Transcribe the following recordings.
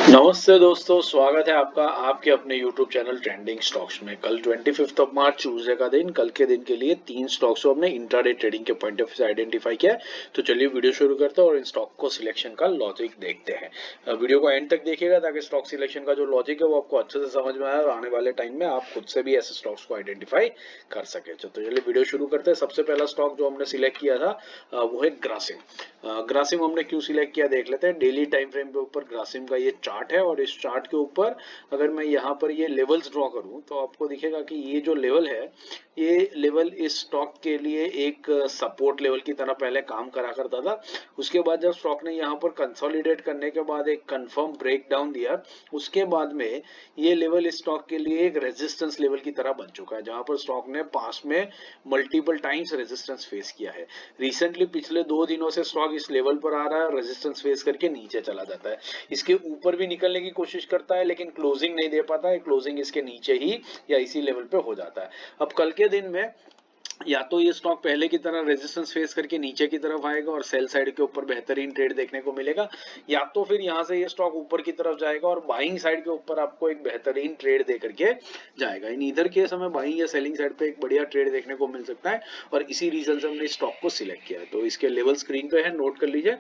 नमस्ते दोस्तों, स्वागत है आपका आपके अपने YouTube चैनल ट्रेंडिंग स्टॉक्स में। कल 25 मार्च ट्यूसडे का दिन, कल के दिन के लिए 3 स्टॉक्स को हमने इंट्राडे ट्रेडिंग के पॉइंट ऑफ व्यू से आइडेंटिफाई किया है। तो चलिए वीडियो शुरू करते हैं और इन स्टॉक को सिलेक्शन का लॉजिक देखते हैं। वीडियो को एंड तक देखिएगा ताकि स्टॉक सिलेक्शन का जो लॉजिक है वो आपको अच्छे से समझ में आए और आने वाले टाइम में आप खुद से भी ऐसे स्टॉक्स को आइडेंटिफाई कर सके। तो चलिए वीडियो शुरू करते हैं। सबसे पहला स्टॉक जो हमने सिलेक्ट किया था वो है ग्रासिम। ग्रासिम हमने क्यों सिलेक्ट किया देख लेते हैं। डेली टाइम फ्रेम के ऊपर ग्रासिम का ये चार्ट है और इस चार्ट के ऊपर अगर मैं यहाँ पर ये लेवल्स ड्रॉ करूँ तो आपको दिखेगा कि ये जो लेवल है ये लेवल इस स्टॉक के लिए एक सपोर्ट लेवल की तरह पहले काम करा करता था। उसके बाद जब स्टॉक ने यहाँ पर कंसोलिडेट करने के बाद एक कंफर्म ब्रेकडाउन दिया, उसके बाद में ये लेवल इस स्टॉक के लिए एक रेजिस्टेंस लेवल की तरह बन चुका है, जहां पर स्टॉक ने पास में मल्टीपल टाइम्स रेजिस्टेंस फेस किया है। रिसेंटली पिछले 2 दिनों से स्टॉक इस लेवल पर आ रहा है, रेजिस्टेंस फेस करके नीचे चला जाता है। इसके ऊपर भी निकलने की कोशिश करता है लेकिन क्लोजिंग नहीं दे पाता है, क्लोजिंग इसके नीचे ही या इसी लेवल पे हो जाता है। अब कल के दिन में या तो ये स्टॉक पहले की तरह रेजिस्टेंस फेस करके नीचे की तरफ आएगा और सेल साइड के ऊपर बेहतरीन ट्रेड देखने को मिलेगा, या तो फिर यहाँ से ये स्टॉक ऊपर की तरफ जाएगा और बाइंग साइड के ऊपर आपको एक बेहतरीन ट्रेड दे करके जाएगा। इन इधर केस हमें बाइंग या सेलिंग साइड पे एक बढ़िया ट्रेड देखने को मिल सकता है और इसी रीजन से हमने स्टॉक को सिलेक्ट किया है। तो इसके लेवल स्क्रीन पे है, नोट कर लीजिए।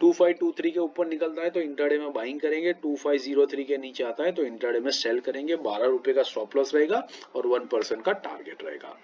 2523 के ऊपर निकलता है तो इंट्राडे में बाइंग करेंगे, 2503 के नीचे आता है तो इंट्राडे में सेल करेंगे। 12 रुपए का स्टॉप लॉस रहेगा और 1% का टारगेट रहेगा।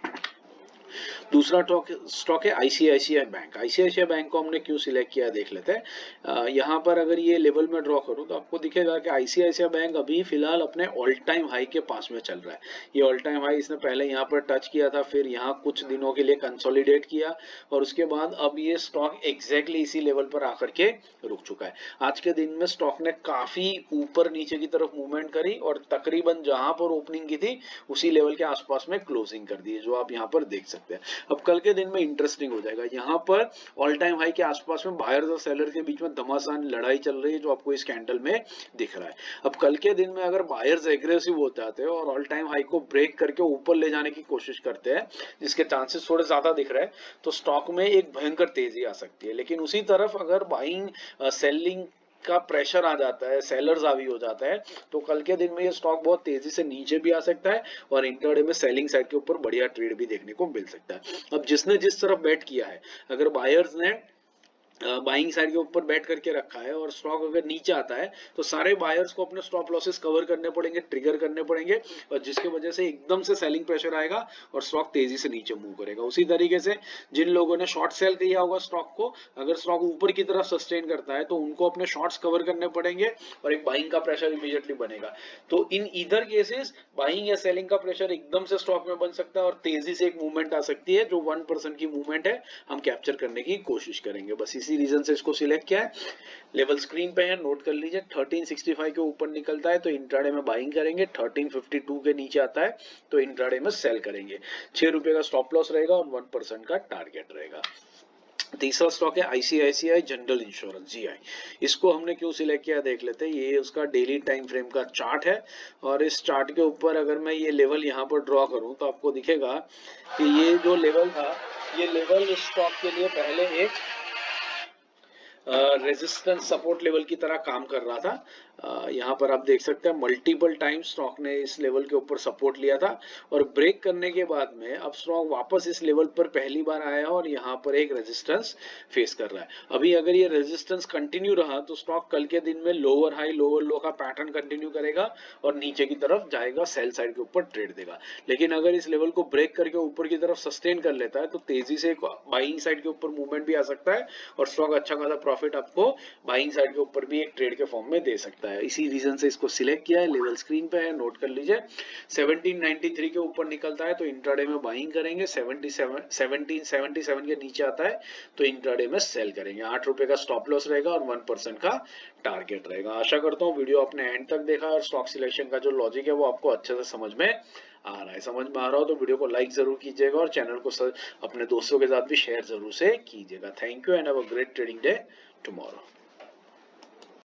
दूसरा स्टॉक है आईसीआईसीआई बैंक। आईसीआईसीआई बैंक को हमने क्यों सिलेक्ट किया देख लेते हैं। यहाँ पर अगर ये लेवल में ड्रॉ करूं तो आपको दिखेगा कि आईसीआईसीआई बैंक अभी फिलहाल अपने ऑल टाइम हाई के पास में चल रहा है। ये ऑल टाइम हाई इसने पहले यहाँ पर टच किया था, फिर यहाँ कुछ दिनों के लिए कंसोलिडेट किया और उसके बाद अब ये स्टॉक एग्जैक्टली इसी लेवल पर आकर के रुक चुका है। आज के दिन में स्टॉक ने काफी ऊपर नीचे की तरफ मूवमेंट करी और तकरीबन जहां पर ओपनिंग की थी उसी लेवल के आसपास में क्लोजिंग कर दी है, जो आप यहाँ पर देख सकते हैं। अब कल के दिन में इंटरेस्टिंग हो जाएगा। यहाँ पर ऑल टाइम हाई के आसपास में बायर्स और सेलर के बीच में घमासान लड़ाई चल रही है, जो आपको इस कैंडल में दिख रहा है। अब कल के दिन में अगर बायर्स एग्रेसिव हो जाते हैं और ऑल टाइम हाई को ब्रेक करके ऊपर ले जाने की कोशिश करते हैं, जिसके चांसेस थोड़े ज्यादा दिख रहे हैं, तो स्टॉक में एक भयंकर तेजी आ सकती है। लेकिन उसी तरफ अगर बाइंग सेलिंग का प्रेशर आ जाता है, सेलर्स हावी हो जाता है, तो कल के दिन में ये स्टॉक बहुत तेजी से नीचे भी आ सकता है और इंट्राडे में सेलिंग साइड के ऊपर बढ़िया ट्रेड भी देखने को मिल सकता है। अब जिसने जिस तरफ बेट किया है, अगर बायर्स ने बाइंग साइड के ऊपर बैठ करके रखा है और स्टॉक अगर नीचे आता है तो सारे बायर्स को अपने स्टॉप लॉसेस कवर करने पड़ेंगे, ट्रिगर करने पड़ेंगे, और जिसकी वजह से एकदम से सेलिंग प्रेशर आएगा और स्टॉक तेजी से नीचे मूव करेगा। उसी तरीके से जिन लोगों ने शॉर्ट सेल किया होगा स्टॉक को, अगर स्टॉक ऊपर की तरफ सस्टेन करता है तो उनको अपने शॉर्ट्स कवर करने पड़ेंगे और एक बाइंग का प्रेशर इमीडिएटली बनेगा। तो इन ईदर केसेस बाइंग या सेलिंग का प्रेशर एकदम से स्टॉक में बन सकता है और तेजी से एक मूवमेंट आ सकती है, जो 1% की मूवमेंट है हम कैप्चर करने की कोशिश करेंगे। बस इसी रीजन से इसको सिलेक्ट किया है। लेवल स्क्रीन पे है, नोट कर लीजिए। 1365 के ऊपर निकलता है तो इंट्राडे में बाइंग करेंगे, 1352 के नीचे आता है तो इंट्राडे में सेल करेंगे। 6 रुपए का स्टॉप लॉस रहेगा और 1% का टारगेट रहेगा। तीसरा स्टॉक है आईसीआईसीआई जनरल इंश्योरेंस, जीआई। इसको हमने क्यों सिलेक्ट किया देख लेते हैं। ये उसका डेली टाइम फ्रेम का चार्ट है और इस चार्ट के ऊपर अगर मैं ये लेवल यहाँ पर ड्रॉ करूं तो आपको दिखेगा कि ये जो लेवल था, ये लेवल इस स्टॉक के लिए पहले एक रेजिस्टेंस सपोर्ट लेवल की तरह काम कर रहा था। यहाँ पर आप देख सकते हैं मल्टीपल टाइम स्टॉक ने इस लेवल के ऊपर सपोर्ट लिया था और ब्रेक करने के बाद में अब स्टॉक वापस इस लेवल पर पहली बार आया और यहाँ पर एक रेजिस्टेंस फेस कर रहा है। अभी अगर ये रेजिस्टेंस कंटिन्यू रहा तो स्टॉक कल के दिन में लोअर हाई लोअर लो का पैटर्न कंटिन्यू करेगा और नीचे की तरफ जाएगा, सेल साइड के ऊपर ट्रेड देगा। लेकिन अगर इस लेवल को ब्रेक करके ऊपर की तरफ सस्टेन कर लेता है तो तेजी से बाइंग साइड के ऊपर मूवमेंट भी आ सकता है और स्टॉक अच्छा खासा प्रॉफिट आपको बाइंग साइड के ऊपर भी एक ट्रेड के फॉर्म में दे सकता है। इसी रीजन से इसको सिलेक्ट किया है। लेवल स्क्रीन पे है, नोट कर लीजिए। 1793 के ऊपर निकलता है तो इंट्राडे में बाइंग करेंगे, 1777 के नीचे आता है तो इंट्राडे में सेल करेंगे। 8 रुपए का स्टॉप लॉस रहेगा और 1% का टारगेट रहेगा। आशा करता हूँ वीडियो आपने एंड तक देखा और स्टॉक सिलेक्शन का जो लॉजिक है वो आपको अच्छे से समझ में आ रहा है। समझ में आ रहा हो तो वीडियो को लाइक जरूर कीजिएगा और चैनल को अपने दोस्तों के साथ भी शेयर जरूर से कीजिएगा। Thank you and have a great trading day tomorrow.